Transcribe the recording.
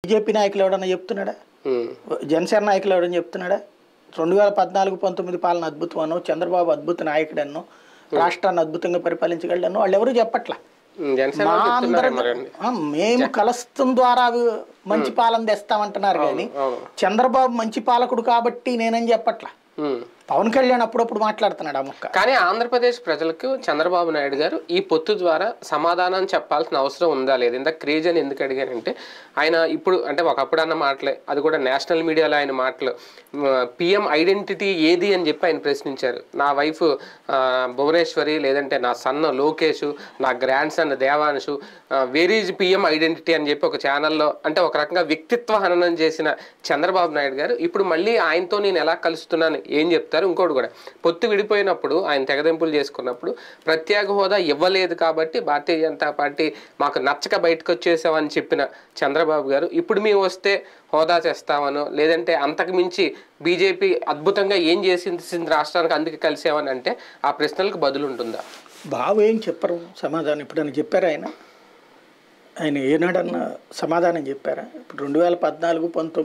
BJP నాయకులు ఎవడన్నా చెప్తున్నాడా? ఉమ్, జనసేన నాయకులు ఎవడని చెప్తున్నాడా? 2014-19 పాలన అద్భుతం అన్నో, చంద్రబాబు అద్భుత నాయకుడన్నో, రాష్ట్రాన్ని అద్భుతంగా పరిపాలించగలడన్నో వాళ్ళు ఎవరు చెప్పట్లా. జనసేన మా వాళ్ళు అందరం చెప్తున్నారేమో రండి. మేము కలస్తం ద్వారా మంచి పాలన తెస్తామంటున్నారు కానీ అవును. చంద్రబాబు మంచి పాలకుడు కాబట్టి నేనని చెప్పట్లా. ఉమ్. పవన్ కళ్యాణ్ అప్పుడప్పుడు మాట్లాడుతున్నాడు ఆ ముక్క. కానీ ఆంధ్రప్రదేశ్ ప్రజలకు చంద్రబాబు నాయుడు గారు ఈ పొత్తు ద్వారా సమాధానం చెప్పాల్సిన అవసరం ఉందా లేదు? ఇందాక క్రేజ్ అని ఎందుకు అడిగానంటే ఆయన ఇప్పుడు అంటే ఒకప్పుడు అన్న మాటలే, అది కూడా నేషనల్ మీడియాలో ఆయన మాటలు, పిఎం ఐడెంటిటీ ఏది అని చెప్పి ఆయన ప్రశ్నించారు. నా వైఫ్ భువనేశ్వరి, లేదంటే నా సన్ లోకేష్, నా grand son Devansh, where is PM identity అని చెప్పి ఒక ఛానల్లో అంటే ఒక రకంగా వ్యక్తిత్వ హననం చేసిన చంద్రబాబు నాయుడు గారు ఇప్పుడు మళ్ళీ ఆయనతో నేను ఎలా కలుస్తున్నాను ఏం చెప్తారు? ఇంకోటి కూడా, పొత్తు విడిపోయినప్పుడు ఆయన తెగదెంపులు చేసుకున్నప్పుడు ప్రత్యేక హోదా ఇవ్వలేదు కాబట్టి భారతీయ జనతా పార్టీ మాకు నచ్చక బయటకు వచ్చేసామని చెప్పిన చంద్రబాబు గారు ఇప్పుడు మేము వస్తే హోదా చేస్తామనో, లేదంటే అంతకు మించి బీజేపీ అద్భుతంగా ఏం చేసింది రాష్ట్రానికి అందుకే కలిసామని అంటే ఆ ప్రశ్నలకు బదులు ఉంటుందా? బాబు ఏం చెప్పరు సమాధానం. ఇప్పుడని చెప్పారా ఆయన ఏనాడన్నా సమాధానం చెప్పారా? ఇప్పుడు 2014-19